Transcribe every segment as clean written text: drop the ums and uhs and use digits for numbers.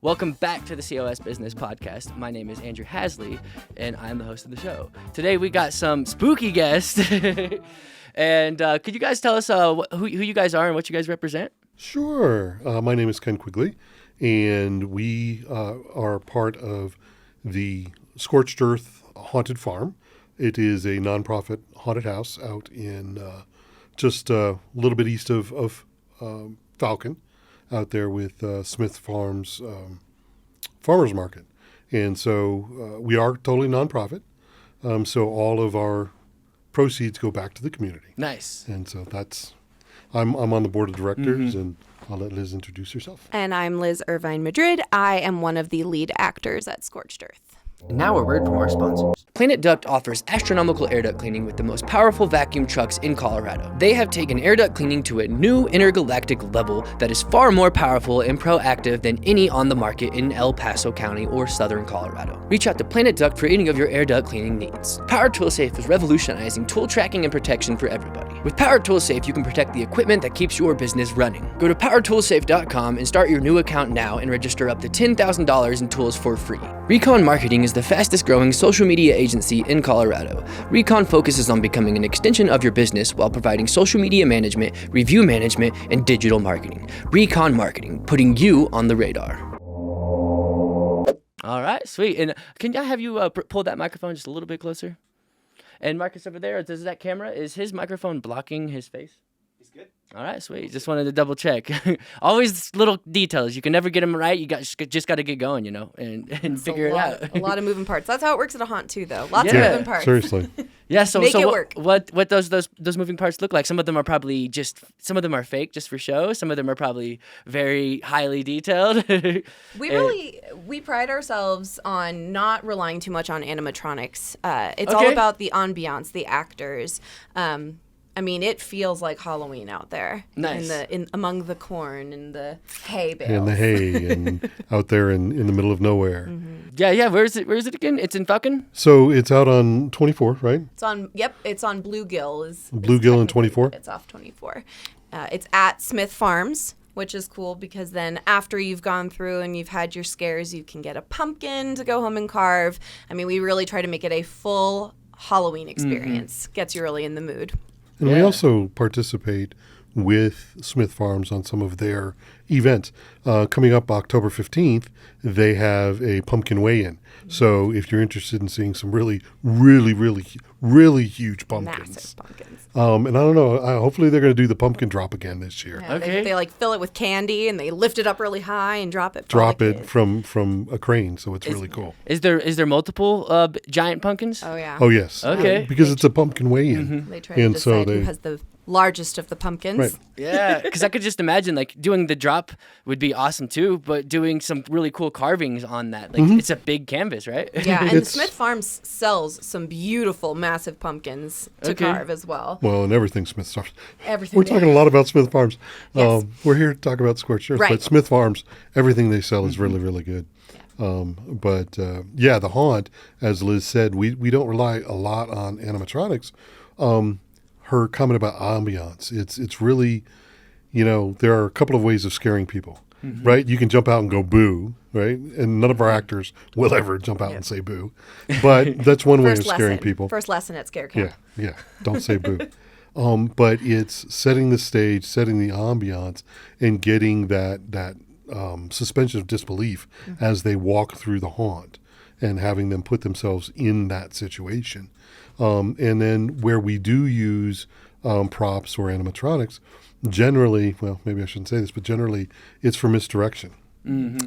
Welcome back to the COS Business Podcast. My name is Andrew Hasley, and I'm the host of the show. Today we got some spooky guests. And could you guys tell us who you guys are and what you guys represent? Sure. My name is Ken Quigley, and we are part of the Scorched Earth Haunted Farm. It is a nonprofit haunted house out in just a little bit east of Falcon, out there with Smith Farms Farmers Market. And so we are totally nonprofit. So all of our proceeds go back to the community. Nice. And so I'm on the board of directors, and I'll let Liz introduce herself. And I'm Liz Irvine Madrid. I am one of the lead actors at Scorched Earth. Now a word from our sponsors. Planet Duct offers astronomical air duct cleaning with the most powerful vacuum trucks in Colorado. They have taken air duct cleaning to a new intergalactic level that is far more powerful and proactive than any on the market in El Paso County or Southern Colorado. Reach out to Planet Duct for any of your air duct cleaning needs. Power Tool Safe is revolutionizing tool tracking and protection for everybody. With Power Tool Safe, you can protect the equipment that keeps your business running. Go to powertoolsafe.com and start your new account now and register up to $10,000 in tools for free. Recon Marketing is the fastest growing social media agency in Colorado. Recon focuses on becoming an extension of your business while providing social media management, review management, and digital marketing. Recon Marketing, putting you on the radar. All right, sweet. And can I have you pull that microphone just a little bit closer? And Marcus over there, is that camera, is his microphone blocking his face? He's good. All right, sweet. Just wanted to double check. Always little details. You can never get them right. You just got to get going, and figure it out. A lot of moving parts. That's how it works at a haunt too, though. Lots of Yeah. moving parts. Seriously. Yeah, so Make it work. What does those moving parts look like? Some of them are probably some of them are fake just for show. Some of them are probably very highly detailed. We pride ourselves on not relying too much on animatronics. It's Okay. all about the ambiance, the actors. I mean, it feels like Halloween out there. Nice. Among the corn and the hay bales. And the hay and out there in the middle of nowhere. Mm-hmm. Yeah. Where is it again? It's in Falcon? So it's out on 24, right? It's on Bluegill. Bluegill and 24? It's off 24. It's at Smith Farms, which is cool because then after you've gone through and you've had your scares, you can get a pumpkin to go home and carve. I mean, we really try to make it a full Halloween experience. Gets you really in the mood. And we also participate with Smith Farms on some of their events. Coming up October 15th, they have a pumpkin weigh-in. So if you're interested in seeing some really, really, really, really huge pumpkins. Massive pumpkins. And I don't know, hopefully they're going to do the pumpkin drop again this year. Yeah, Okay. They like fill it with candy and they lift it up really high and drop it. From a crane, so it's really cool. Is there multiple giant pumpkins? Oh, yeah. Oh, yes. Okay. Because it's a pumpkin weigh-in. They try to decide who has the largest of the pumpkins. Right. Yeah, because I could just imagine like doing the drop would be awesome too, but doing some really cool carvings on that. Like it's a big canvas, right? Yeah, and Smith Farms sells some beautiful, massive pumpkins to carve as well. Well, and everything Smith Farms. Everything. We're talking a lot about Smith Farms. Yes. We're here to talk about Scorched Earth, Right. but Smith Farms, everything they sell is really, really good. The haunt, as Liz said, we don't rely a lot on animatronics. Her comment about ambiance, it's really, there are a couple of ways of scaring people, right? You can jump out and go boo, right? And none of our actors will ever jump out and say boo, but that's one way of scaring people. First lesson at Scare Camp. Yeah, don't say boo. But it's setting the stage, setting the ambiance, and getting that suspension of disbelief as they walk through the haunt, and having them put themselves in that situation. And then where we do use props or animatronics, generally, well, maybe I shouldn't say this, but generally it's for misdirection,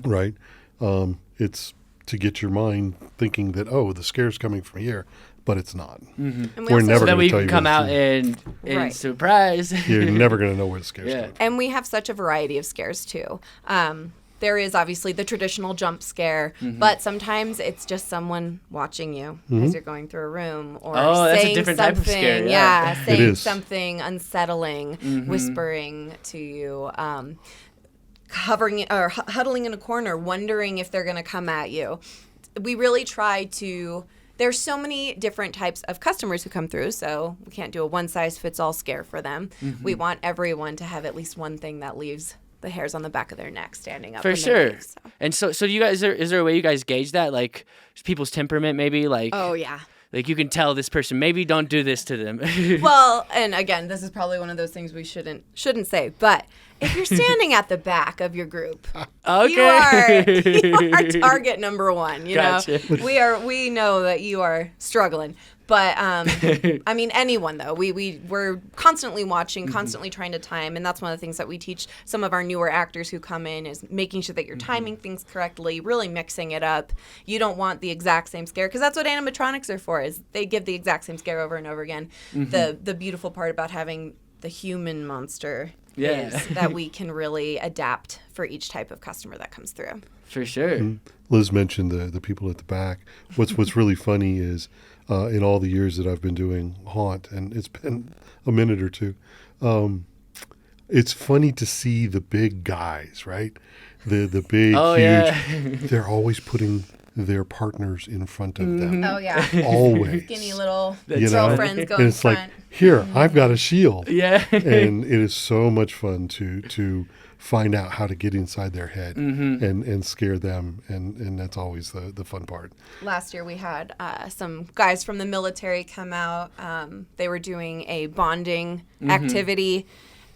right? It's to get your mind thinking that, the scare's coming from here, but it's not. And We're never So that going we to tell can you come where out the and Right. surprise. You're never going to know where the scare's Yeah. coming. And we have such a variety of scares too. There is obviously the traditional jump scare, but sometimes it's just someone watching you as you're going through a room or that's a saying different something. type of scare, yeah. It Saying is. something unsettling, whispering to you, hovering or huddling in a corner, wondering if they're going to come at you. We really try to. There's so many different types of customers who come through, so we can't do a one-size-fits-all scare for them. We want everyone to have at least one thing that leaves the hairs on the back of their neck standing up. For when they sure. leave, so. And so do you guys, is there a way you guys gauge that? Like people's temperament maybe? Like, Oh, yeah. like you can tell this person, maybe don't do this to them. Well, and again, this is probably one of those things we shouldn't say, but if you're standing at the back of your group, you are target number one. You Gotcha. know, we know that you are struggling. But I mean, anyone though, we're constantly watching, constantly trying to time, and that's one of the things that we teach some of our newer actors who come in is making sure that you're timing things correctly, really mixing it up. You don't want the exact same scare because that's what animatronics are for. Is they give the exact same scare over and over again. The beautiful part about having the human monster is that we can really adapt for each type of customer that comes through. For sure. Liz mentioned the people at the back. What's really funny is in all the years that I've been doing Haunt, and it's been a minute or two, it's funny to see the big guys, right? The big, huge. They're always putting their partners in front of them. Oh yeah, Always. skinny little You know? girlfriends going And it's front. like, here, I've got a shield. Yeah. And it is so much fun to find out how to get inside their head and scare them. And that's always the fun part. Last year we had some guys from the military come out. They were doing a bonding activity.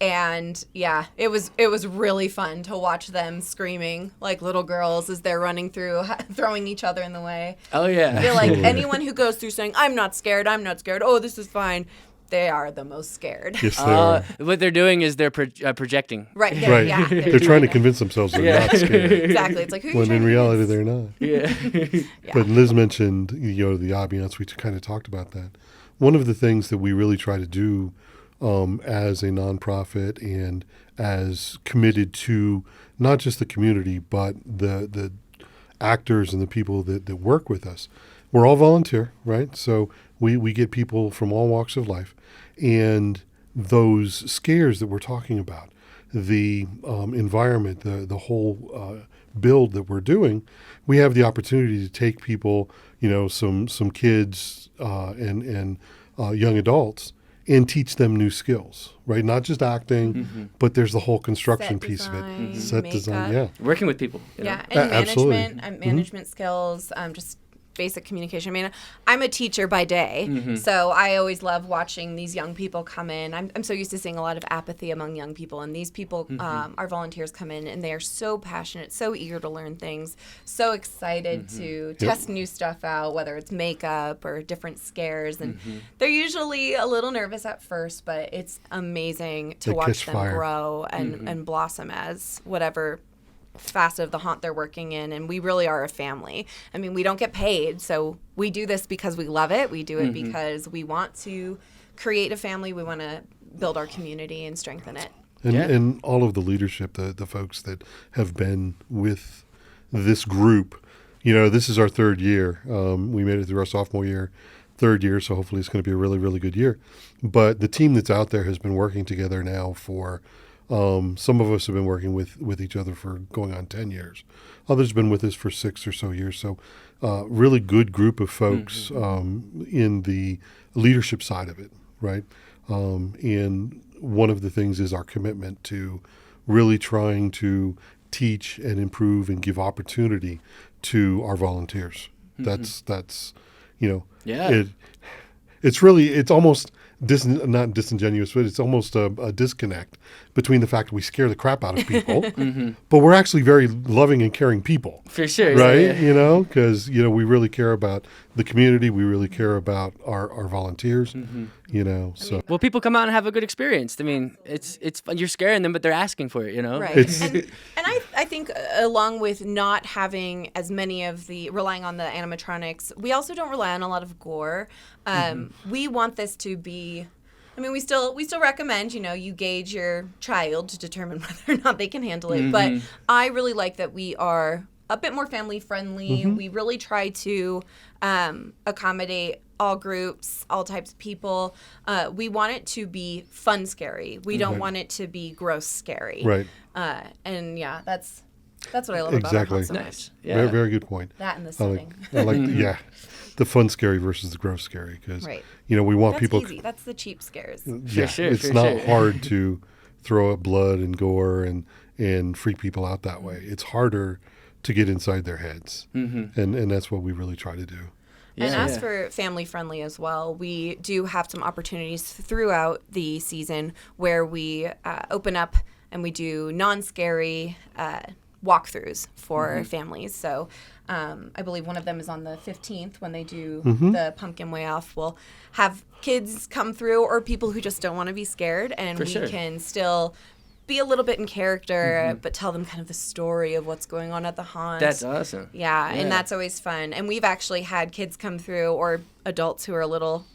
And yeah, it was really fun to watch them screaming like little girls as they're running through, throwing each other in the way. Oh, yeah. I feel like anyone who goes through saying, I'm not scared, oh, this is fine, they are the most scared. Yes, they are. What they're doing is they're projecting. Right. Right. Yeah, They're trying to convince themselves they're not scared. Exactly. It's like, who are you When trying in to reality, convince? they're not. Yeah. But Liz mentioned, the ambiance. We kind of talked about that. One of the things that we really try to do as a nonprofit and as committed to not just the community, but the actors and the people that work with us. We're all volunteer, right? So we get people from all walks of life. And those scares that we're talking about, the environment, the whole build that we're doing, we have the opportunity to take people, some kids and young adults, and teach them new skills, right? Not just acting, but there's the whole construction piece of it. Set makeup. design, yeah. Working with people. Yeah, and Absolutely. management skills, just basic communication. I mean, I'm a teacher by day, so I always love watching these young people come in. I'm so used to seeing a lot of apathy among young people, and these people, our volunteers come in, and they are so passionate, so eager to learn things, so excited to test new stuff out, whether it's makeup or different scares, and they're usually a little nervous at first, but it's amazing to They watch catch them fire. grow and blossom as whatever facet of the haunt they're working in, and we really are a family. I mean, we don't get paid, so we do this because we love it. We do it because we want to create a family. We want to build our community and strengthen it. And all of the leadership, the folks that have been with this group, this is our third year. We made it through our sophomore year, third year, so hopefully it's going to be a really, really good year. But the team that's out there has been working together now for some of us have been working with each other for going on 10 years. Others have been with us for 6 or so years. So really good group of folks in the leadership side of it, right? And one of the things is our commitment to really trying to teach and improve and give opportunity to our volunteers. That's it's almost not disingenuous, but it's almost a disconnect between the fact that we scare the crap out of people, but we're actually very loving and caring people. For sure. Right? Yeah. Because, we really care about the community. We really care about our volunteers, so. Well, people come out and have a good experience. I mean, it's fun. You're scaring them, but they're asking for it, Right. And I think along with not having as many of relying on the animatronics, we also don't rely on a lot of gore. We want this to be, we still recommend, you gauge your child to determine whether or not they can handle it. But I really like that we are a bit more family friendly. We really try to accommodate all groups, all types of people. We want it to be fun scary. We don't want it to be gross scary. Right. And yeah, that's what I love Exactly. about our haunt so much. Nice. Yeah. Very, very good point. That and the I setting. like the fun scary versus the gross scary because, Right. we want That's people. easy. That's the cheap scares. Yeah, sure, it's for not sure. hard to throw up blood and gore and and freak people out that way. It's harder to get inside their heads, and that's what we really try to do. And as for family friendly as well, we do have some opportunities throughout the season where we open up and we do non-scary walkthroughs for families. So I believe one of them is on the 15th when they do the Pumpkin Way Off. We'll have kids come through or people who just don't want to be scared, and we can still be a little bit in character, but tell them kind of the story of what's going on at the haunt. That's awesome. Yeah, and that's always fun. And we've actually had kids come through, or adults who are a little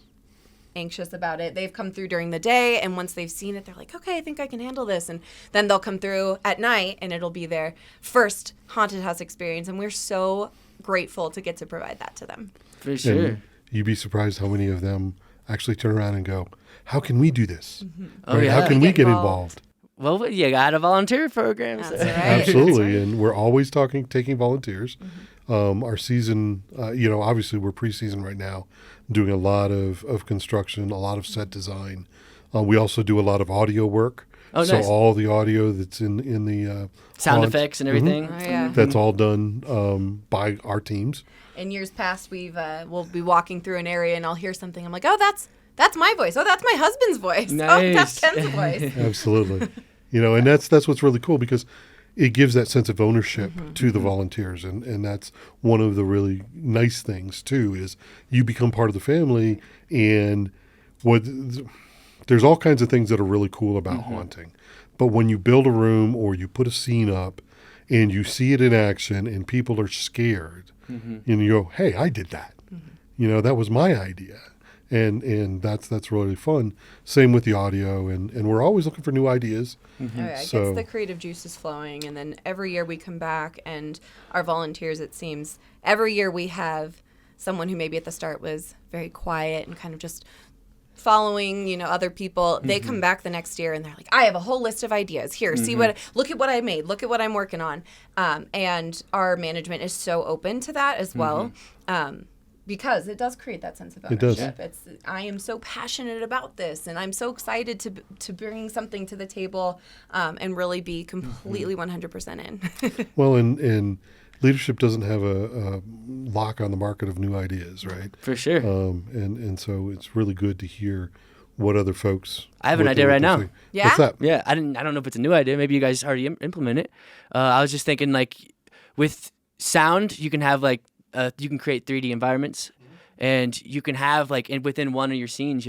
anxious about it. They've come through during the day, and once they've seen it, they're like, okay, I think I can handle this. And then they'll come through at night, and it'll be their first haunted house experience. And we're so grateful to get to provide that to them. For sure. And you'd be surprised how many of them actually turn around and go, how can we do this? Oh, yeah. How can we get involved? Well, you got a volunteer program. That's right. Absolutely. That's right. And we're always taking volunteers. Our season, obviously we're preseason right now, doing a lot of construction, a lot of set design. We also do a lot of audio work. Oh, so nice. all the audio that's in the Sound haunt, effects and everything. Oh, yeah. that's all done by our teams. In years past, we'll be walking through an area, and I'll hear something. I'm like, oh, that's my voice. Oh, that's my husband's voice. Oh, that's Nice. Ken's voice. Absolutely. And that's what's really cool, because it gives that sense of ownership to the volunteers. And that's one of the really nice things, too, is you become part of the family. And there's all kinds of things that are really cool about haunting. But when you build a room or you put a scene up and you see it in action and people are scared, and you go, hey, I did that. That was my idea. And that's really fun. Same with the audio, and we're always looking for new ideas. Oh, yeah, it So- gets the creative juices flowing, and then every year we come back, and our volunteers, it seems, every year we have someone who maybe at the start was very quiet and kind of just following, other people. They come back the next year, and they're like, I have a whole list of ideas. Here, look at what I made. Look at what I'm working on. And our management is so open to that as well. Because it does create that sense of ownership. It does. I am so passionate about this, and I'm so excited to bring something to the table and really be completely 100% in. Well, and leadership doesn't have a lock on the market of new ideas, right? For sure. And so it's really good to hear what other folks. I have an idea right now. Yeah? What's that? Yeah, I don't know if it's a new idea. Maybe you guys already implement it. I was just thinking, like, with sound, you can have you can create 3D environments, and you can have within one of your scenes,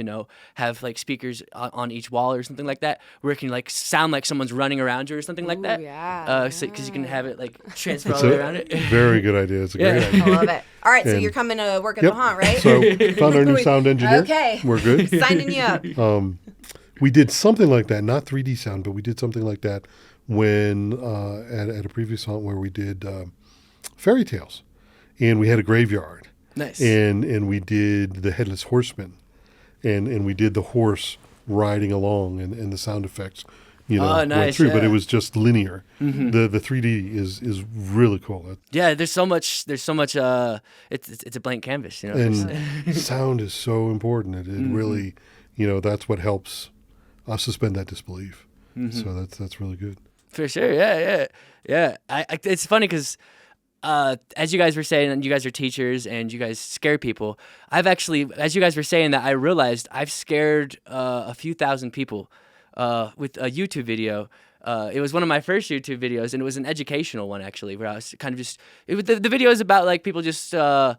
have speakers on each wall or something like that, where it can sound like someone's running around you or something like that. Yeah. Because you can have it transfer all It's the way a around it. very good idea. It's a great Yeah. idea. I love it. All right, so And- you're coming to work at Yep. the haunt, right? So found our new sound engineer. Okay. We're good. Signing you up. We did something like that, not 3D sound, but we did something like that when at a previous haunt where we did fairy tales, and we had a graveyard. Nice. And we did the Headless Horseman, and we did the horse riding along, and the sound effects, went nice, through. But yeah. it was just linear. The 3D is really cool. Yeah, there's so much. It's a blank canvas, And sound is so important. It really, that's what helps us suspend that disbelief. So that's really good. For sure, yeah. It's funny because, as you guys were saying, and you guys are teachers and you guys scare people. I've actually, as you guys were saying that, I realized I've scared a few thousand people with a YouTube video. It was one of my first YouTube videos, and it was an educational one actually, where I was kind of just. The video is about people just. How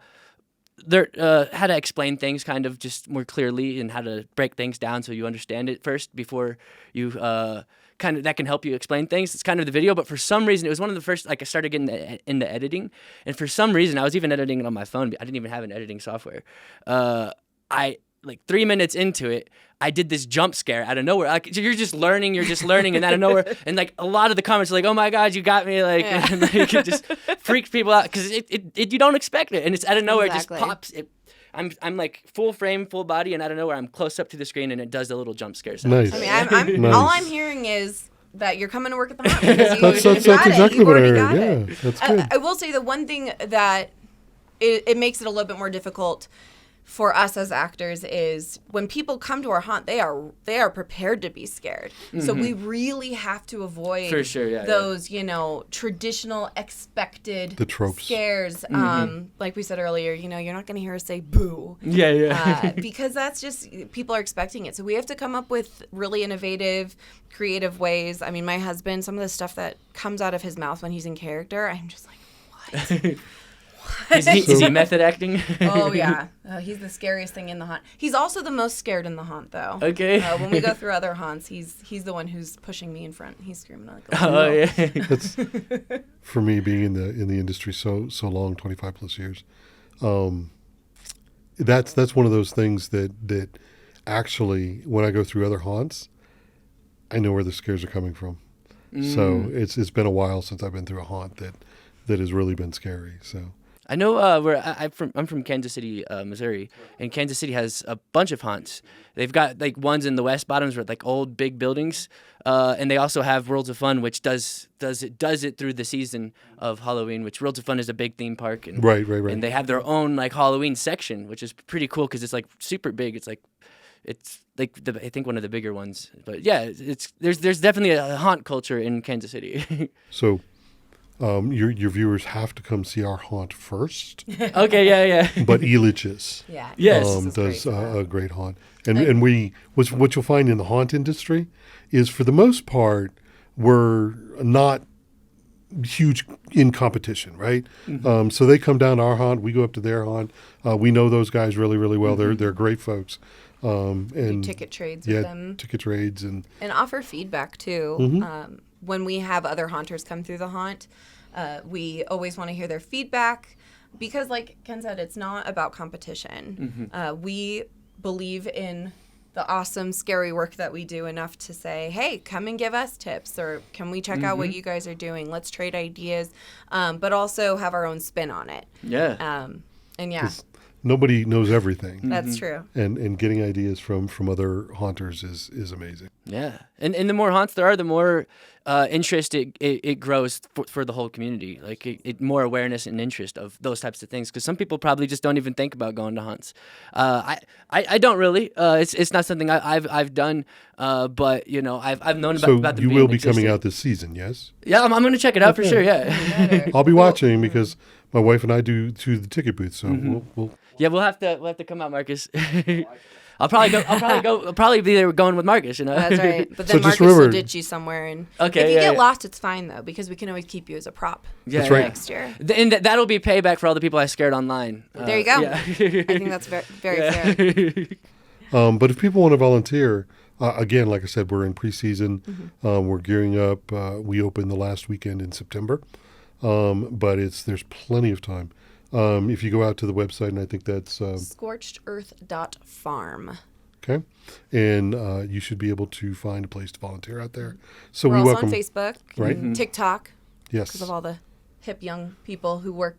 to explain things kind of just more clearly, and how to break things down so you understand it first before you that can help you explain things. It's kind of the video, but for some reason it was one of the first, I started getting into editing, and for some reason I was even editing it on my phone. I didn't even have an editing software. 3 minutes into it, I did this jump scare out of nowhere. You're just learning, and out of nowhere, and a lot of the comments are like, "Oh my God, you got me!" And it just freaks people out because you don't expect it, and it's out of nowhere. Exactly. It just pops. I'm full frame, full body, and out of nowhere, I'm close up to the screen, and it does a little jump scare sound. Nice. I mean, I'm Nice. all I'm hearing is that you're coming to work at the haunt because That's you got exactly You've what I already heard. got Yeah, it. that's good. I will say the one thing that it makes it a little bit more difficult for us as actors is when people come to our haunt, they are prepared to be scared. So we really have to avoid For sure, yeah, those, traditional expected The tropes. scares. Like we said earlier, you're not going to hear us say boo. Yeah. Because that's just, people are expecting it. So we have to come up with really innovative, creative ways. I mean, my husband, some of the stuff that comes out of his mouth when he's in character, I'm just like, what? Is he method acting? Oh, yeah. He's the scariest thing in the haunt. He's also the most scared in the haunt, though. Okay. When we go through other haunts, he's the one who's pushing me in front. He's screaming like a Oh, yeah. That's for me, being in the industry so long, 25 plus years. That's one of those things that actually, when I go through other haunts, I know where the scares are coming from. So it's been a while since I've been through a haunt that has really been scary. So I know I'm from Kansas City, Missouri, and Kansas City has a bunch of haunts. They've got like ones in the West Bottoms with like old big buildings, and they also have Worlds of Fun, which does it through the season of Halloween. Which Worlds of Fun is a big theme park, and right. and they have their own like Halloween section, which is pretty cool because it's like super big. It's like I think one of the bigger ones. But yeah, there's definitely a haunt culture in Kansas City. So. Your viewers have to come see our haunt first. Okay, yeah. But Elitch's Yes. does a great haunt. And what you'll find in the haunt industry is, for the most part, we're not huge in competition, right? So they come down to our haunt, we go up to their haunt. We know those guys really, really well. They're great folks. And ticket trades with them. Ticket trades and offer feedback too. When we have other haunters come through the haunt, we always want to hear their feedback because, like Ken said, it's not about competition. We believe in the awesome, scary work that we do enough to say, hey, come and give us tips, or can we check out what you guys are doing? Let's trade ideas, but also have our own spin on it. Yeah. And yeah. Nobody knows everything. That's true. And getting ideas from other haunters is amazing. Yeah. And the more haunts there are, the more interest it grows for the whole community. Like it more awareness and interest of those types of things. Because some people probably just don't even think about going to haunts. I don't really. It's not something I've done. But I've known about them. So you will be coming out this season, yes? Yeah, I'm going to check it out for sure. Yeah. I'll be watching because my wife and I do to the ticket booth. So we'll Yeah, we'll have to come out, Marcus. I'll probably be there going with Marcus, That's right. But So then just Marcus will remember- ditch you somewhere, and Okay, if you yeah, get yeah. lost, it's fine though, because we can always keep you as a prop Yeah, That's right. next year. And that'll be payback for all the people I scared online. There you go. Yeah. I think that's very fair. But if people want to volunteer, again, like I said, we're in preseason. We're gearing up. We open the last weekend in September, but there's plenty of time. If you go out to the website, and I think that's ScorchedEarth.farm. okay, and you should be able to find a place to volunteer out there. So We're we also welcome. on Facebook, Right. and TikTok, Yes. because of all the hip young people who work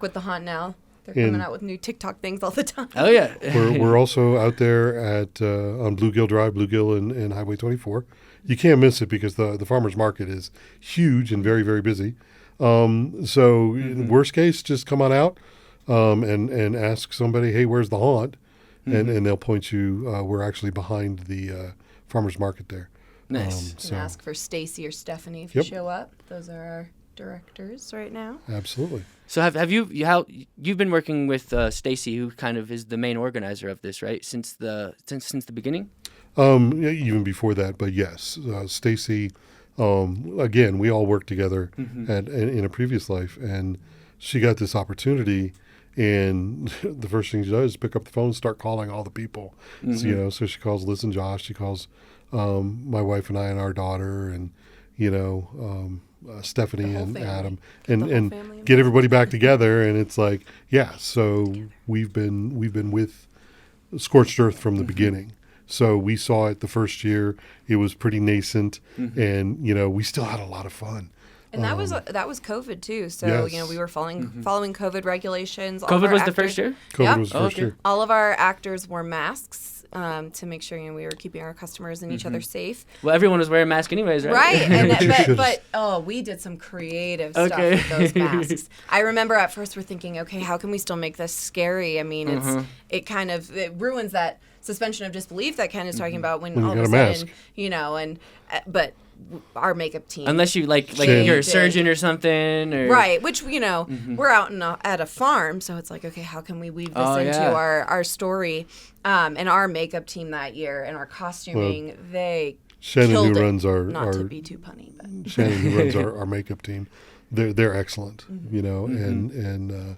with the haunt now. They're And- coming out with new TikTok things all the time. Oh yeah. We're also out there at on Bluegill Drive, Bluegill and Highway 24. You can't miss it because the farmers market is huge and very, very busy. So in worst case, just come on out and ask somebody, hey, where's the haunt? And they'll point you. We're actually behind the farmers market there. Nice. You can ask for Stacy or Stephanie if Yep. you show up. Those are our directors right now. Absolutely. So have you've been working with Stacy, who kind of is the main organizer of this, right? Since the beginning. Yeah, even before that, but yes, Stacy. Again, we all worked together in a previous life, and she got this opportunity. And the first thing she does is pick up the phone and start calling all the people. So, so she calls Liz and Josh. She calls my wife and I and our daughter, and Stephanie and family. Adam, Get the whole and family get everybody back together. And it's like, yeah. So we've been with Scorched Earth from the beginning. So we saw it the first year. It was pretty nascent, and we still had a lot of fun. And that was COVID too. So Yes. we were following COVID regulations. All of COVID our was the actors- first year. COVID Yep. was the first okay. year. All of our actors wore masks to make sure we were keeping our customers and each other safe. Well, everyone was wearing masks anyways, right? Right. And but we did some creative stuff with those masks. I remember at first we're thinking, okay, how can we still make this scary? I mean, it ruins that suspension of disbelief that Ken is talking about when all of a sudden, but our makeup team. Unless you like you're a surgeon or something, or right? Which we're out at a farm, so it's like, okay, how can we weave this into our story? And our makeup team that year and our costuming, they Shannon, killed who it. runs our Not to be too punny, but Shannon, who runs our makeup team, they're excellent, and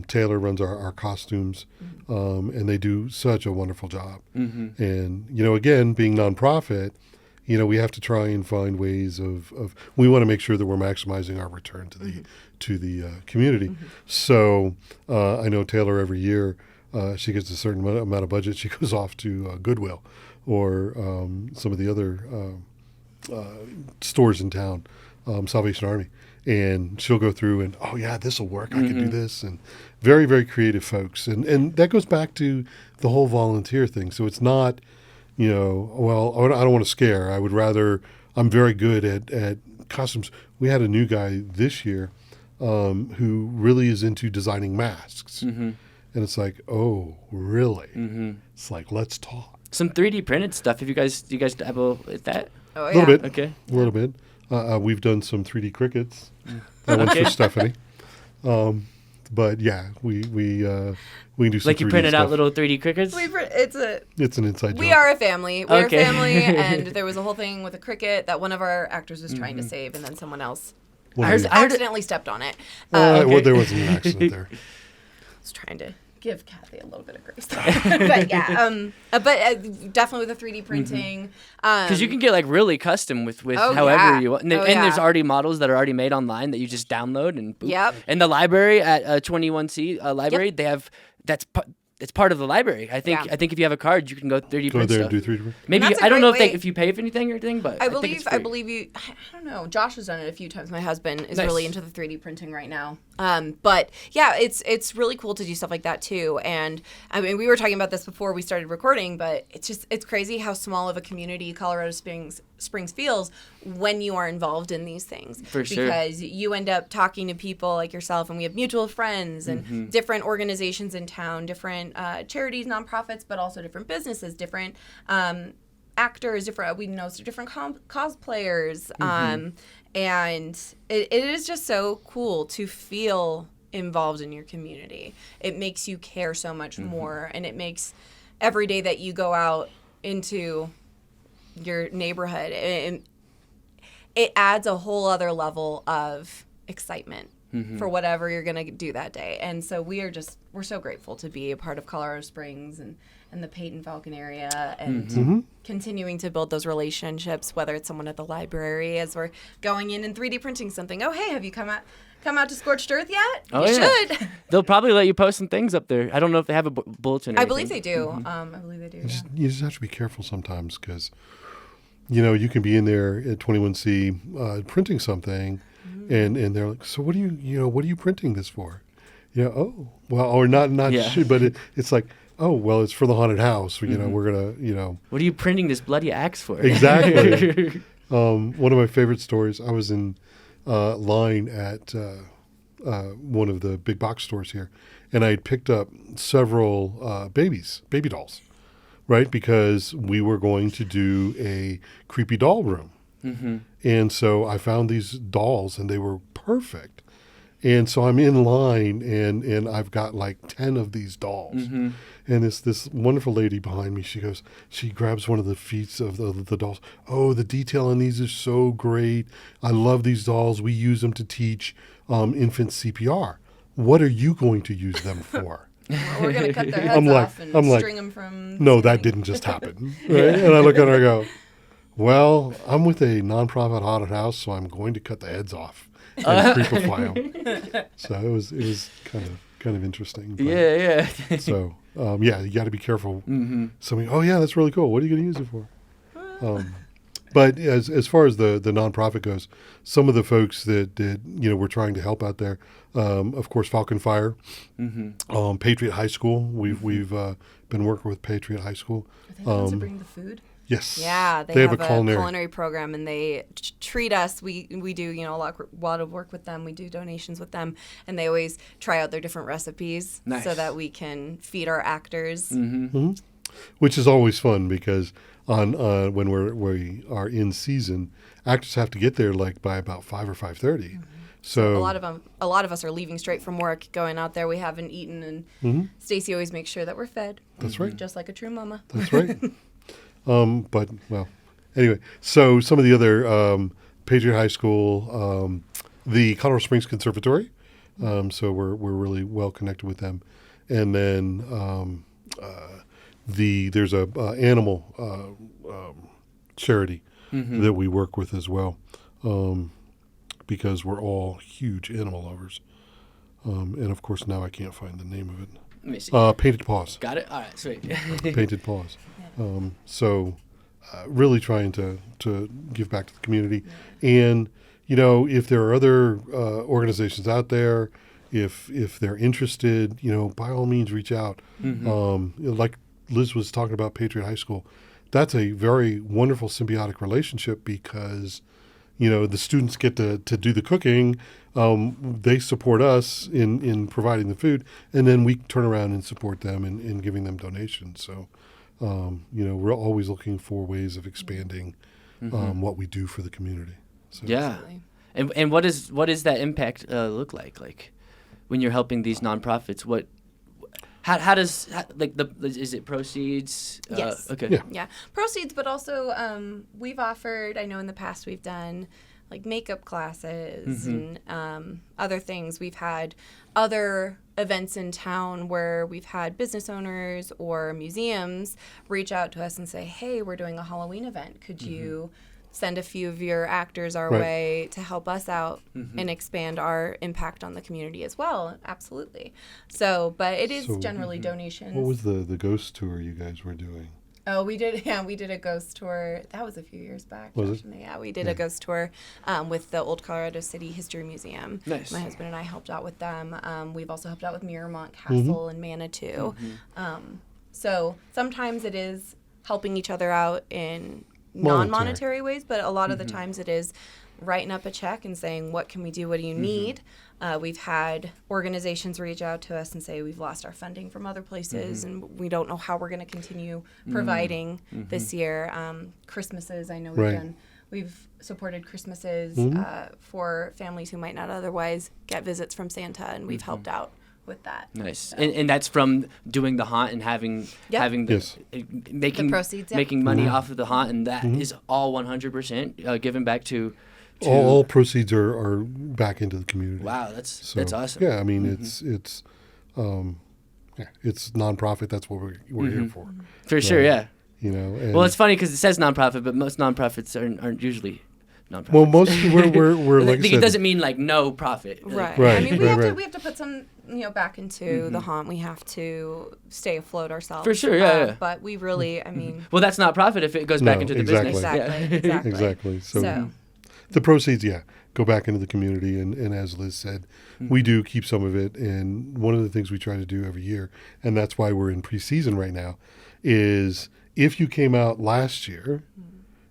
Taylor runs our costumes, and they do such a wonderful job. And again, being nonprofit, we have to try and find ways of we want to make sure that we're maximizing our return to the community. So I know Taylor every year she gets a certain amount of budget. She goes off to Goodwill or some of the other stores in town, Salvation Army, and she'll go through and this will work. I can do this, and very, very creative folks, and that goes back to the whole volunteer thing. So it's not. I don't want to scare. I would rather, I'm very good at costumes. We had a new guy this year who really is into designing masks. And it's like, oh, really? It's like, let's talk. Some 3D printed stuff. Do you guys dabble with that? Oh, a little bit. Okay. A little bit. We've done some 3D crickets. That one's for Stephanie. But yeah, we do some like you 3D printed stuff. out little 3D crickets? It's an inside job. We are a family. We're Okay. a family, and there was a whole thing with a cricket that one of our actors was trying to save, and then someone else accidentally stepped on it. Well, there wasn't an accident there. I was trying to give Kathy a little bit of grace. But yeah, definitely with the 3D printing. Because you can get like really custom with however you want. And there's already models that are already made online that you just download and boop. Yep. And the library at 21C library, they have it's part of the library. I think if you have a card, you can go 3D print there stuff. and do 3D print. Maybe That's a I don't great know way. if you pay for anything or anything, but I think it's believe free. you. I don't know. Josh has done it a few times. My husband is Nice. really into the 3D printing right now. But yeah, it's really cool to do stuff like that too. And I mean, we were talking about this before we started recording, but it's crazy how small of a community Colorado Springs feels when you are involved in these things. For sure. Because you end up talking to people like yourself, and we have mutual friends and different organizations in town, different charities, nonprofits, but also different businesses, different actors, different cosplayers, and it is just so cool to feel involved in your community. It makes you care so much more, and it makes every day that you go out into your neighborhood, it adds a whole other level of excitement for whatever you're going to do that day. And so we're so grateful to be a part of Colorado Springs and the Peyton Falcon area, and continuing to build those relationships, whether it's someone at the library as we're going in and 3D printing something. Oh, hey, have you come out to Scorched Earth yet? Oh, you yeah. should. They'll probably let you post some things up there. I don't know if they have a bulletin or I believe they anything. do. I believe they do. You just have to be careful sometimes because, you can be in there at 21C printing something, and they're like, so what are you printing this for? Or not but it's like, oh, well, it's for the haunted house. We're gonna, What are you printing this bloody axe for? Exactly. One of my favorite stories. I was in line at one of the big box stores here, and I had picked up several baby dolls, right? Because we were going to do a creepy doll room. And so I found these dolls, and they were perfect. And so I'm in line, and I've got like 10 of these dolls. And it's this wonderful lady behind me. She grabs one of the feet of the dolls. Oh, the detail on these is so great. I love these dolls. We use them to teach infants CPR. What are you going to use them for? Well, we're going to cut their heads off and string them from... No, that didn't just happen. Right? And I look at her and I go, well, I'm with a nonprofit haunted house, so I'm going to cut the heads off and creepify them. So it was kind of interesting. But, Yeah. So you got to be careful. Somebody, oh yeah, that's really cool. What are you going to use it for? But as far as the nonprofit goes, some of the folks that we're trying to help out there, of course, Falcon Fire, Patriot High School. We've been working with Patriot High School. Are they the ones that bring the food? Yes. Yeah, they have a culinary program, and they treat us. We do a lot of work with them. We do donations with them, and they always try out their different recipes so that we can feed our actors. Which is always fun because when we are in season, actors have to get there like by about 5 or 5:30. So a lot of us are leaving straight from work, going out there. We haven't eaten, and Stacy always makes sure that we're fed. That's right. Just like a true mama. That's right. But anyway, so some of the other Patriot High School, the Colorado Springs Conservatory. So we're really well connected with them, and then there's a animal charity that we work with as well, because we're all huge animal lovers. And of course now I can't find the name of it. Let me see. Painted Paws. Got it? All right, sweet. Painted Paws. So really trying to give back to the community. And, if there are other organizations out there, if they're interested, by all means reach out. Like Liz was talking about Patriot High School, that's a very wonderful symbiotic relationship because, the students get to do the cooking. They support us in providing the food, and then we turn around and support them in giving them donations. So, we're always looking for ways of expanding what we do for the community. So. Yeah. And what does that impact look like? Like when you're helping these nonprofits, how does is it proceeds? Yes. Okay. Yeah. Proceeds, but also we've offered. I know in the past we've done like makeup classes and other things. We've had other events in town where we've had business owners or museums reach out to us and say, "Hey, we're doing a Halloween event. Could you send a few of your actors our way to help us out and expand our impact on the community as well?" Absolutely. So, but it is generally donations. What was the ghost tour you guys were doing? Oh, we did a ghost tour. That was a few years back. Was it? Yeah, we did a ghost tour with the Old Colorado City History Museum. Nice. My husband and I helped out with them. We've also helped out with Miramont Castle and Manitou. So sometimes it is helping each other out in non-monetary ways, but a lot of the times it is writing up a check and saying, what can we do? What do you need? We've had organizations reach out to us and say, we've lost our funding from other places and we don't know how we're going to continue providing this year. Christmases, I know we've supported Christmases for families who might not otherwise get visits from Santa, and we've helped out with that. Nice. So. And that's from doing the haunt and having making the proceeds, making money off of the haunt, and that is all 100% given back to all proceeds are back into the community. Wow, that's awesome. Yeah, I mean it's nonprofit. That's what we're here for. For sure, yeah. And well, it's funny because it says nonprofit, but most nonprofits aren't usually nonprofits. Well, most we're like I said, it doesn't mean like no profit. Right. Right. I mean, we have to put some back into the haunt. We have to stay afloat ourselves. For sure, yeah. But we really, I mean. Well, that's not profit if it goes back into the business. Exactly. So the proceeds, go back into the community, and as Liz said, we do keep some of it. And one of the things we try to do every year, and that's why we're in preseason right now, is if you came out last year,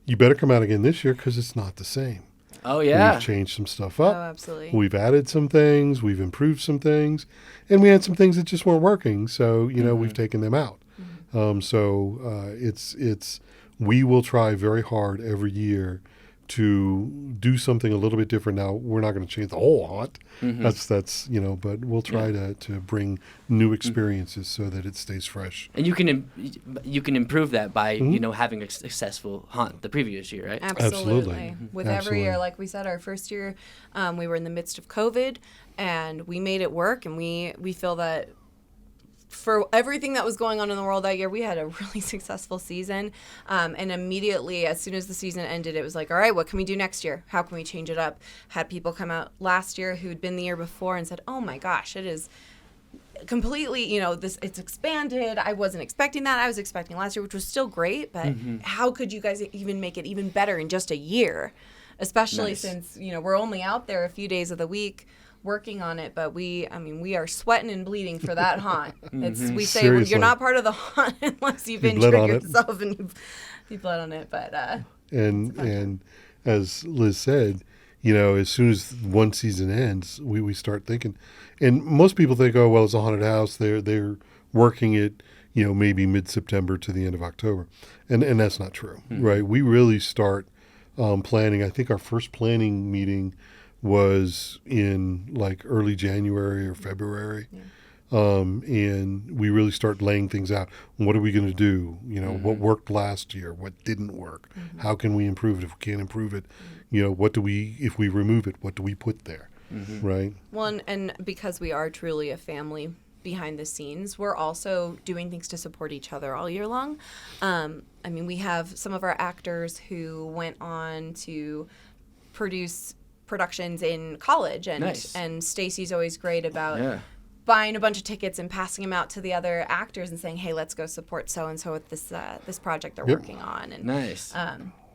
you better come out again this year because it's not the same. Oh, yeah. We've changed some stuff up. Oh, absolutely. We've added some things. We've improved some things. And we had some things that just weren't working. So, we've taken them out. We will try very hard every year to do something a little bit different. Now, we're not going to change the whole haunt. That's but we'll try to bring new experiences so that it stays fresh. And you can improve that by having a successful haunt the previous year, right? Absolutely. With every year, like we said, our first year, we were in the midst of COVID, and we made it work, and we feel that for everything that was going on in the world that year, we had a really successful season. And immediately, as soon as the season ended, it was like, all right, what can we do next year? How can we change it up? Had people come out last year who'd been the year before and said, oh my gosh, it is completely, it's expanded. I wasn't expecting that. I was expecting last year, which was still great, but how could you guys even make it even better in just a year? Especially since, we're only out there a few days of the week working on it, but we are sweating and bleeding for that haunt. We say Seriously. you're not part of the haunt unless you've injured yourself and you've bled on it, but and as Liz said, as soon as one season ends, we start thinking, and most people think, oh, well, it's a haunted house. They're working it, maybe mid-September to the end of October, and that's not true, right? We really start planning. I think our first planning meeting was in like early January or February. And we really start laying things out. What are we going to do? What worked last year? What didn't work? How can we improve it? If we can't improve it, if we remove it, what do we put there? Right? Well, and because we are truly a family behind the scenes, we're also doing things to support each other all year long. We have some of our actors who went on to produce productions in college, and Stacy's always great about buying a bunch of tickets and passing them out to the other actors and saying, hey, let's go support so-and-so with this project they're working on. And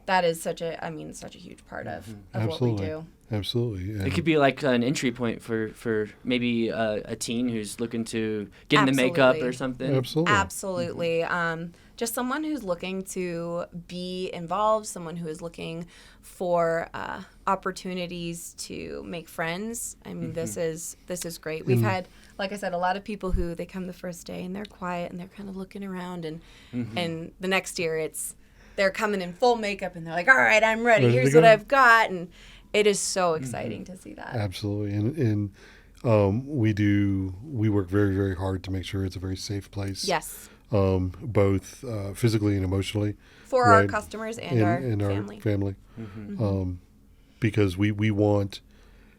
that is such a huge part of what we do. Absolutely. And it could be like an entry point for maybe a teen who's looking to get into makeup or something. Absolutely. Just someone who's looking to be involved, someone who is looking for opportunities to make friends. This is great. We've had, like I said, a lot of people who they come the first day and they're quiet and they're kind of looking around, and the next year they're coming in full makeup and they're like, all right, I'm ready. Here's what I've got. And it is so exciting to see that. Absolutely. And we work very, very hard to make sure it's a very safe place. Yes. Both physically and emotionally. For our customers and our family. Because we want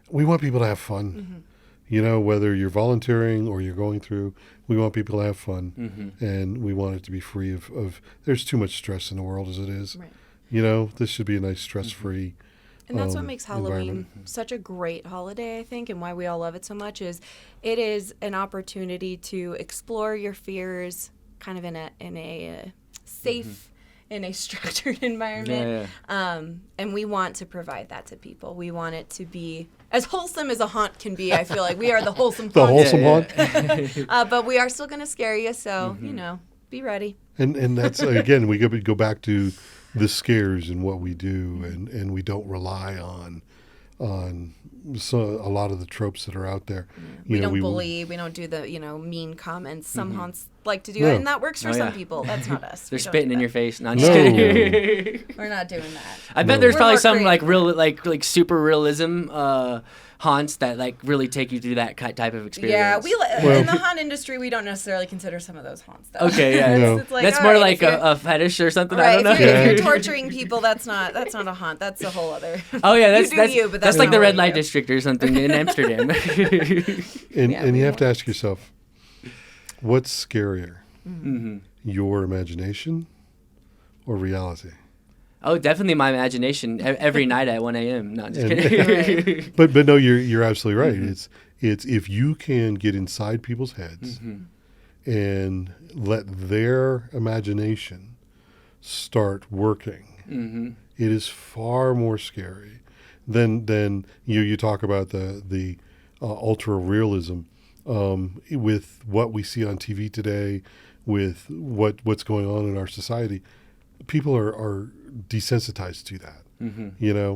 people to have fun. Whether you're volunteering or you're going through, we want people to have fun. And we want it to be free of there's too much stress in the world as it is. Right. This should be a nice stress-free And that's what makes Halloween such a great holiday, I think, and why we all love it so much is it is an opportunity to explore your fears kind of in a safe, in a structured environment. And we want to provide that to people. We want it to be as wholesome as a haunt can be. I feel like we are the wholesome haunt. The wholesome haunt? But we are still going to scare you, so, be ready. And that's, again, we go back to the scares and what we do, and we don't rely on a lot of the tropes that are out there. We don't bully. We don't do the mean comments. Some haunts like to do it, and that works for some people. That's not us. They're spitting in your face. No, I'm just kidding. We're not doing that. I bet there's probably some like real like super realism haunts that like really take you through that type of experience. Yeah, in the haunt industry, we don't necessarily consider some of those haunts, though. Okay, yeah, it's like, that's more like a fetish or something. Right, I don't know. If you're torturing people, that's not a haunt. That's a whole other. Oh yeah, but that's like the red light district or something in Amsterdam. And you have to ask yourself, what's scarier, your imagination or reality? Oh, definitely my imagination every night at 1 a.m. Not just kidding. But no, you're absolutely right. It's if you can get inside people's heads and let their imagination start working, it is far more scary than you talk about the ultra realism with what we see on TV today, with what's going on in our society. People are desensitized to that,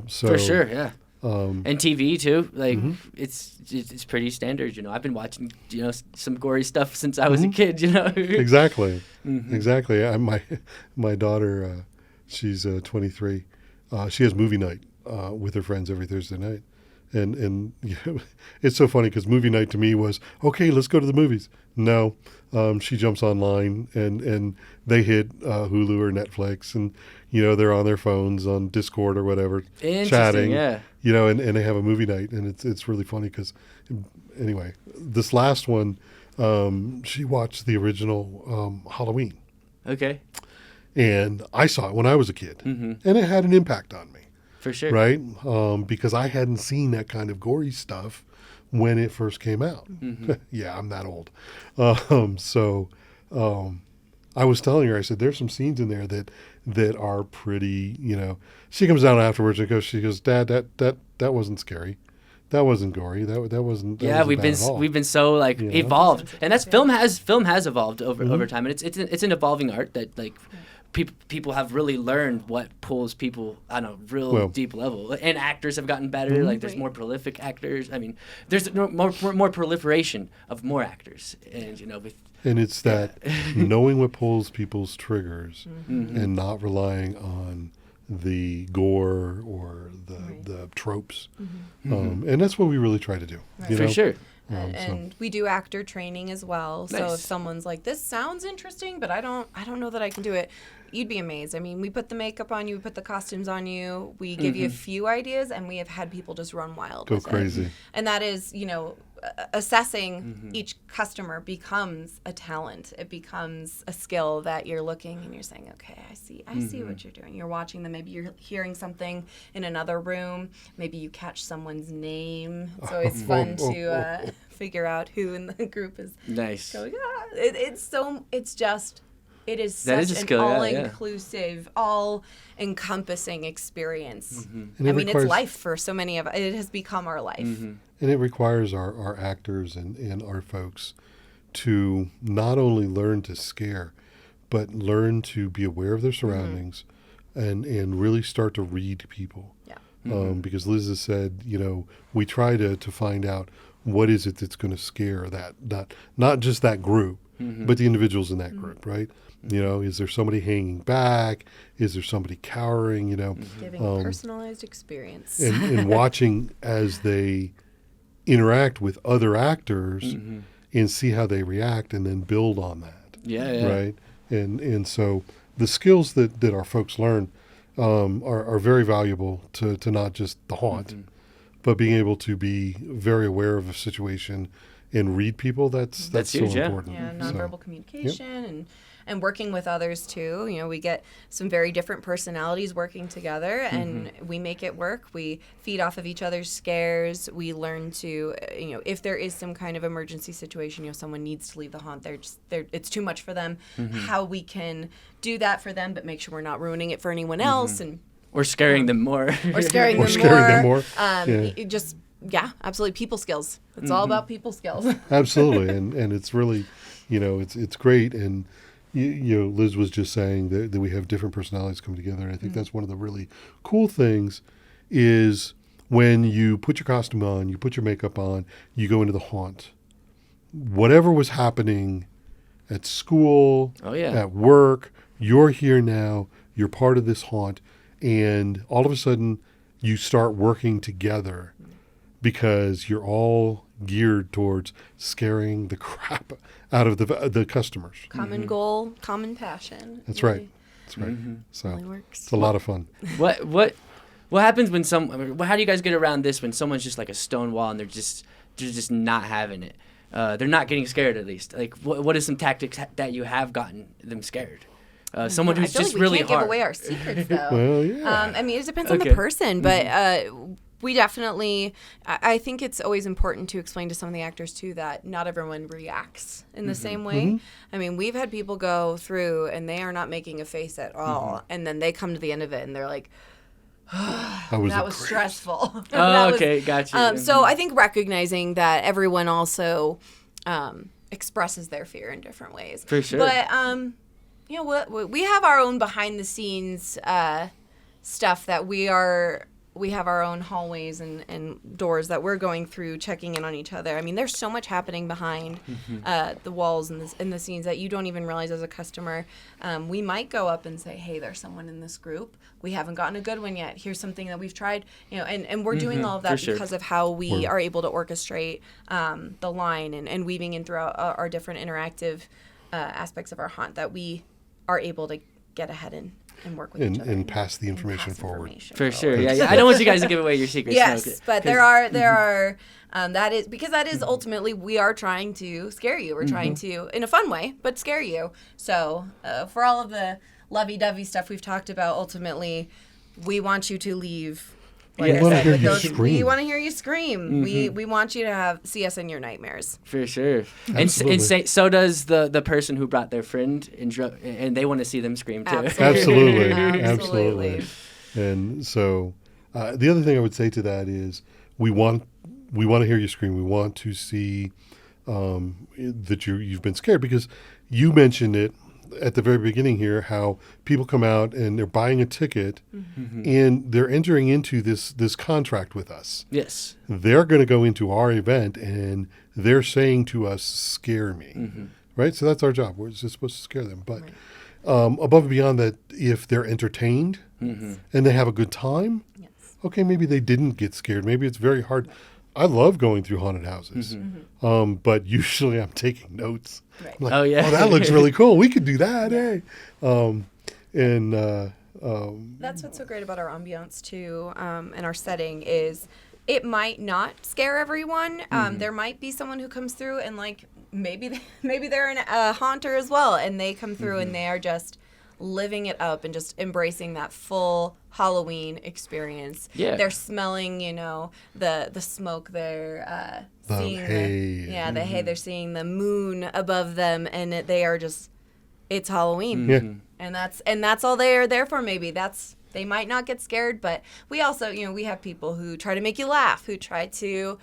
so for sure, yeah. And TV too, like it's pretty standard. I've been watching some gory stuff since I was a kid. Exactly. My daughter, she's 23. She has movie night with her friends every Thursday night, and it's so funny because movie night to me was okay. Let's go to the movies. No, she jumps online and they hit Hulu or Netflix, and they're on their phones on Discord or whatever, chatting. Yeah. And they have a movie night, and it's really funny because anyway, this last one, she watched the original Halloween. Okay. And I saw it when I was a kid, and it had an impact on me. For sure. Right? Because I hadn't seen that kind of gory stuff when it first came out. Yeah, I'm that old. I was telling her, I said, there's some scenes in there that are pretty, she comes down afterwards and she goes, Dad, that wasn't scary. That wasn't gory. That wasn't. That wasn't bad at all. We've been so evolved, and that's film has evolved over time, and it's an evolving art that people have really learned what pulls people on a real deep level, and actors have gotten better. Like there's more prolific actors. I mean, there's more proliferation of more actors, and And it's that knowing what pulls people's triggers and not relying on the gore or the tropes. And that's what we really try to do. For sure. And we do actor training as well. Nice. So if someone's like, this sounds interesting, but I don't know that I can do it, you'd be amazed. I mean, we put the makeup on you, we put the costumes on you, we give you a few ideas, and we have had people just run wild. Go crazy. And that is, assessing each customer becomes a talent. It becomes a skill that you're looking and you're saying, okay, I see what you're doing. You're watching them. Maybe you're hearing something in another room. Maybe you catch someone's name. It's always fun to figure out who in the group is going, it is such an all-inclusive, all-encompassing experience. I mean, it's life for so many of us. It has become our life. And it requires our actors and our folks to not only learn to scare, but learn to be aware of their surroundings and really start to read people. Yeah. Because Liz has said, we try to find out what is it that's going to scare not just that group, but the individuals in that group, right? Is there somebody hanging back? Is there somebody cowering? Giving a personalized experience. And watching as they interact with other actors and see how they react and then build on that. Yeah. Right? And so the skills that our folks learn are very valuable to not just the haunt, but being able to be very aware of a situation and read people, that's huge, so important. Yeah, nonverbal communication and working with others too. We get some very different personalities working together, and we make it work. We feed off of each other's scares. We learn to, if there is some kind of emergency situation, someone needs to leave the haunt, it's too much for them. How we can do that for them, but make sure we're not ruining it for anyone else, or scaring them more. Absolutely. People skills. It's all about people skills. Absolutely, and it's really, it's great. And Liz was just saying that we have different personalities come together, and I think that's one of the really cool things is when you put your costume on, you put your makeup on, you go into the haunt. Whatever was happening at school, at work, you're here now, you're part of this haunt, and all of a sudden you start working together because you're all geared towards scaring the crap out of the customers. Common goal, common passion. That's right. So really works. It's a lot of fun. What happens when how do you guys get around this when someone's just like a stone wall and they're just not having it? They're not getting scared, at least. Like what is some tactics that you have gotten them scared? Someone who's just really hard. We can't give away our secrets, though. Well, yeah. It depends on the person, but we definitely, I think it's always important to explain to some of the actors, too, that not everyone reacts in the same way. I mean, we've had people go through, and they are not making a face at all, and then they come to the end of it, and they're like, that was stressful. Okay, gotcha. So I think recognizing that everyone also expresses their fear in different ways. For sure. But, we have our own behind-the-scenes stuff that we have our own hallways and doors that we're going through, checking in on each other. I mean, there's so much happening behind the walls and the scenes that you don't even realize as a customer. We might go up and say, hey, there's someone in this group. We haven't gotten a good one yet. Here's something that we've tried. And we're doing all of that because of how we are able to orchestrate the line and weaving in throughout our different interactive aspects of our haunt that we are able to get ahead in. And work with each other and pass the information forward. For sure, yeah. I don't want you guys to give away your secrets. Yes, but there are that is ultimately we are trying to scare you. We're trying to, in a fun way, but scare you. So for all of the lovey-dovey stuff we've talked about, ultimately, we want you to leave Like We I wanna said, hear with you those, scream. we want to hear you scream. We want you to see us in your nightmares. For sure. Absolutely. So does the person who brought their friend and they want to see them scream too. Absolutely. Absolutely. Absolutely. And so the other thing I would say to that is we want to hear you scream. We want to see that you've been scared, because you mentioned it at the very beginning here, how people come out and they're buying a ticket and they're entering into this contract with us. Yes. They're going to go into our event and they're saying to us, scare me. Right? So that's our job. We're just supposed to scare them. But above and beyond that, if they're entertained and they have a good time, okay, maybe they didn't get scared. Maybe it's very hard. I love going through haunted houses, but usually I'm taking notes. Right. I'm like, Oh, yeah. oh, that looks really cool. We could do that, hey. That's what's so great about our ambiance too, and our setting is it might not scare everyone. There might be someone who comes through and like maybe they're a haunter as well, and they come through and they are just living it up and just embracing that full Halloween experience. Yeah. They're smelling, the smoke. They're The seeing hay. the hay. They're seeing the moon above them, and they are just, it's Halloween. Yeah. And that's all they are there for. Maybe they might not get scared, but we also, we have people who try to make you laugh, who try to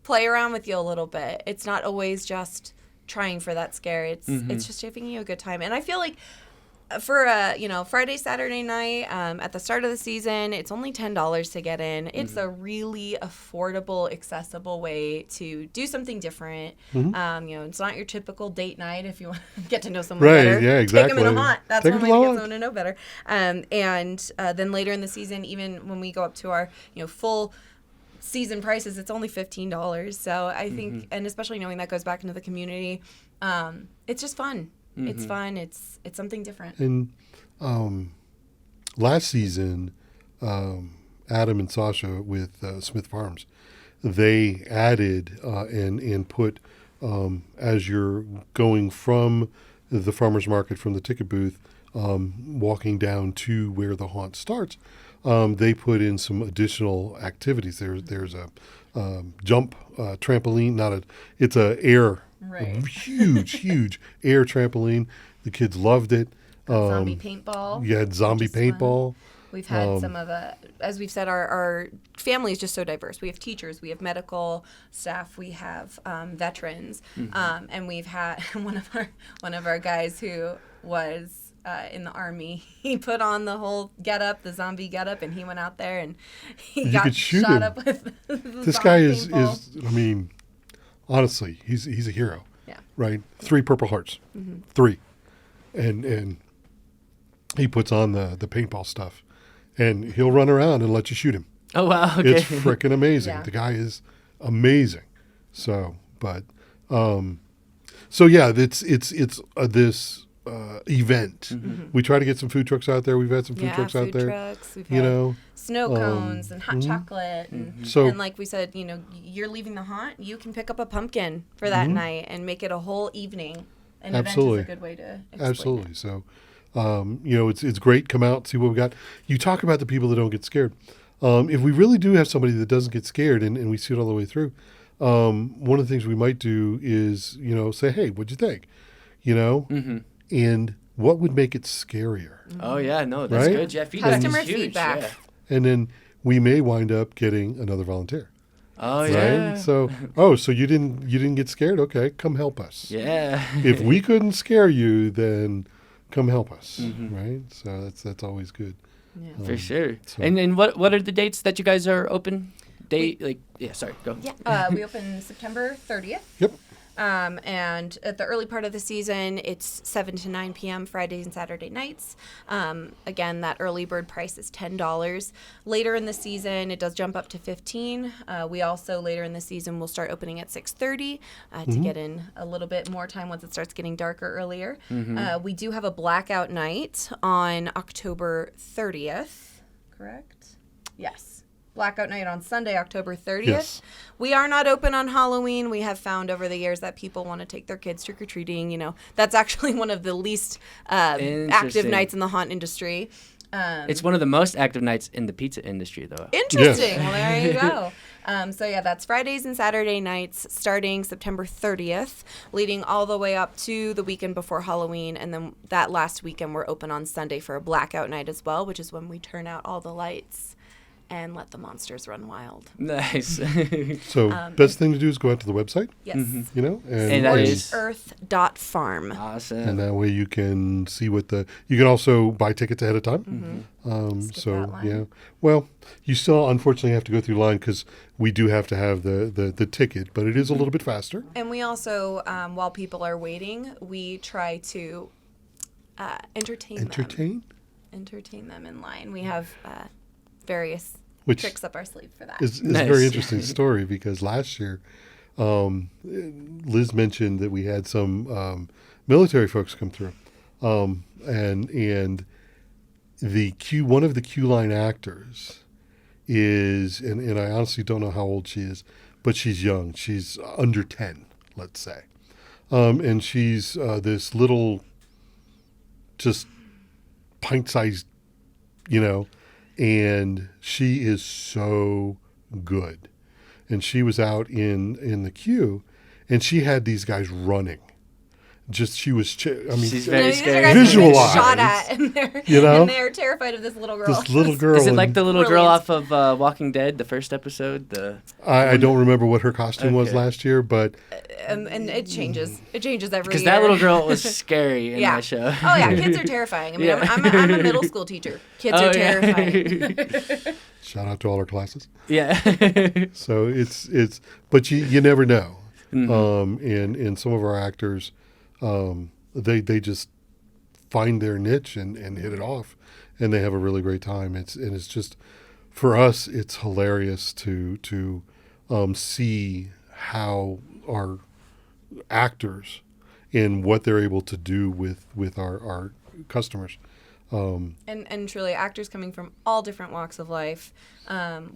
play around with you a little bit. It's not always just trying for that scare. It's just giving you a good time. And I feel like for Friday, Saturday night, at the start of the season, it's only $10 to get in. It's a really affordable, accessible way to do something different. It's not your typical date night if you want to get to know someone better. Right, yeah, exactly. Take them in a haunt. That's Take one 'em way to to the get someone to know better. And then later in the season, even when we go up to our full season prices, it's only $15. So I think, and especially knowing that goes back into the community, it's just fun. It's fun. It's something different. And last season, Adam and Sasha with Smith Farms, they added and put, as you're going from the farmer's market, from the ticket booth, walking down to where the haunt starts, they put in some additional activities. There's a jump trampoline, it's a air, Right. huge air trampoline. The kids loved it. Zombie paintball. You had zombie which is fun. paintball. We've had some of as we've said, our family is just so diverse. We have teachers, we have medical staff, we have veterans, and we've had one of our guys who was in the Army. He put on the whole getup, the zombie getup, and he went out there and he got could shoot shot him. up with This guy is I mean, honestly, he's a hero. Yeah. Right? 3 Purple Hearts. 3. And he puts on the paintball stuff, and he'll run around and let you shoot him. Oh, wow. Okay. It's freaking amazing. Yeah. The guy is amazing. So, but, so yeah, it's this event. We try to get some food trucks out there. We've had some food trucks out there. Trucks. We've You had know, snow cones and hot chocolate. So- and like we said, you're leaving the haunt, you can pick up a pumpkin for that night and make it a whole evening. An Absolutely. event is a good way to explain Absolutely. it. So, it's great. Come out, see what we got. You talk about the people that don't get scared. If we really do have somebody that doesn't get scared and we see it all the way through, one of the things we might do is, say, hey, what'd you think? And what would make it scarier? Oh, yeah. No, that's Right? good. Yeah, feedback Customer is huge. feedback. Yeah. And then we may wind up getting another volunteer. Oh, Right? yeah. So, so you didn't get scared? Okay, come help us. Yeah. If we couldn't scare you, then come help us. Right? So that's always good. Yeah. For sure. so- And what are the dates that you guys are open? Sorry, go. Yeah, we open September 30th. Yep. And at the early part of the season, it's 7 to 9 p.m. Fridays and Saturday nights. Again, that early bird price is $10. Later in the season, it does jump up to $15. We also, later in the season, will start opening at 6:30 to get in a little bit more time once it starts getting darker earlier. We do have a blackout night on October 30th, correct? Yes. Blackout night on Sunday, October 30th. Yes. We are not open on Halloween. We have found over the years that people want to take their kids trick-or-treating. That's actually one of the least active Interesting. nights in the haunt industry. It's one of the most active nights in the pizza industry, though. Interesting. Yes. Well, there you go. So yeah, that's Fridays and Saturday nights starting September 30th, leading all the way up to the weekend before Halloween. And then that last weekend, we're open on Sunday for a blackout night as well, which is when we turn out all the lights and let the monsters run wild. Nice. So best thing to do is go out to the website, Yes. you know, And that is- ScorchedEarth.farm. Awesome. and that way you can see what you can also buy tickets ahead of time. Skip So that line. yeah, well, you still unfortunately have to go through line because we do have to have the ticket, but it is a little bit faster. And we also, while people are waiting, we try to entertain them in line. We have various Which tricks up our sleeve for that. It's Nice. a very interesting story because last year, Liz mentioned that we had some military folks come through, and one of the queue line actors is, and I honestly don't know how old she is, but she's young. She's under 10, let's say, and she's this little, just pint-sized, you know. And she is so good. And she was out in the queue, and she had these guys running. She was, She's very These are scary. guys who've been Visualize, shot at, and they're, you know? and they're terrified of this little girl. this little girl. Is it like the little girl Brilliant. off of Walking Dead, the first episode? I don't remember what her costume was Okay. last year, but and it changes. It changes every Because year. that little girl was scary in Yeah. that show. Oh yeah, kids are terrifying. I mean, Yeah. I'm a middle school teacher. Kids Oh, are yeah. terrifying. shout out to all our classes. Yeah. So it's but you never know. And some of our actors, they just find their niche and hit it off, and they have a really great time. It's just, for us, it's hilarious to see how our actors and what they're able to do with our customers. And truly, actors coming from all different walks of life.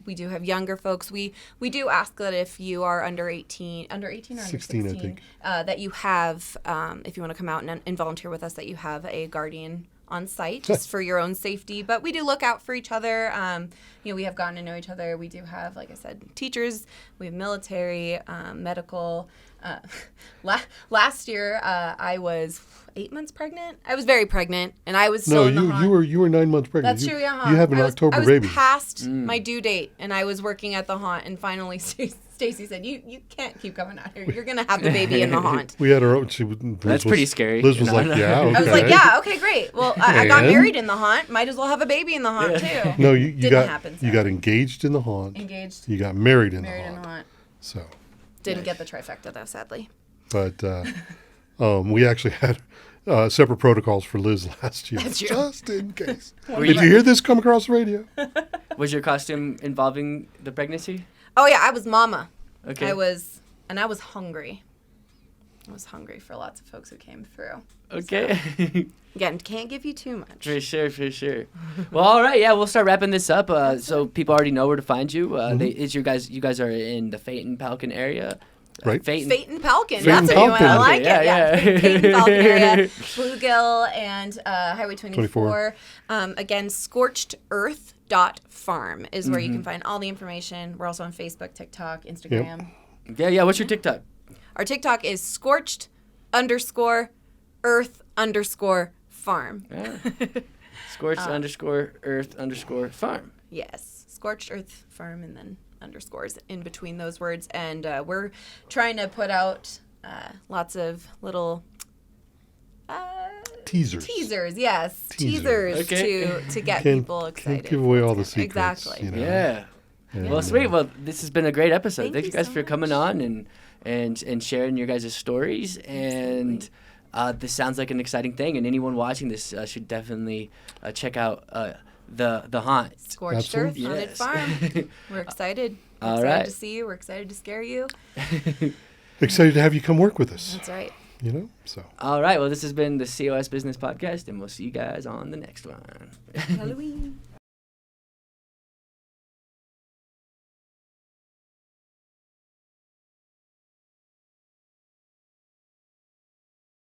We do have younger folks. We do ask that if you are under 18 or under 16, 16, I think. that you have, if you want to come out and volunteer with us, that you have a guardian on site just for your own safety. But we do look out for each other. We have gotten to know each other. We do have, like I said, teachers. We have military, medical. Last year, I was 8 months pregnant. I was very pregnant, and I was still in the haunt. you were 9 months pregnant. That's true, yeah. You have an I October was baby. past my due date, and I was working at the haunt, and finally Stacy said, you can't keep coming out here. You're going to have the baby in the haunt. We had our own. That's pretty scary. Liz was No, like, no. yeah, okay. I was like, yeah, okay, great. Well, I got And? married in the haunt. Might as well have a baby in the haunt, too. No, you Didn't got happen, you got engaged in the haunt. Engaged, You got married in married the in haunt. the haunt. So, Didn't get the trifecta, though, sadly. but we actually had separate protocols for Liz last year, That's true. just in case. Were Did you- you hear this come across the radio? Was your costume involving the pregnancy? Oh, yeah, I was mama. Okay. I was hungry. I was hungry for lots of folks who came through. Okay. Again, can't give you too much. For sure. Well, all right, yeah, we'll start wrapping this up. So people already know where to find you. You guys are in the Phaeton Palkin area. Right. Fate and Falcon. Fate That's and what you want. I Falcon. like Yeah, it. yeah. Fate and Falcon area. Bluegill and Highway 24. Again, scorchedearth.farm is where you can find all the information. We're also on Facebook, TikTok, Instagram. Yeah. What's your TikTok? Our TikTok is scorched_earth_farm. Yeah. Scorched_earth_farm. Yes, Scorched Earth Farm, and then underscores in between those words. And we're trying to put out lots of little Teasers. yes. Teasers. Okay. to get Can't- people can't excited. give away all the Exactly. secrets. You know? Yeah. And, Well, sweet. Well, this has been a great episode. Thank Thank you you guys so for coming much. on and sharing your guys' stories. And this sounds like an exciting thing. And anyone watching this should definitely check out the haunt. Scorched Earth Absolutely. Haunted Yes. Farm. We're excited. We're All excited right. to see you. We're excited to scare you. Excited to have you come work with us. That's right. You know, so. All right. Well, this has been the COS Business Podcast, and we'll see you guys on the next one. Halloween.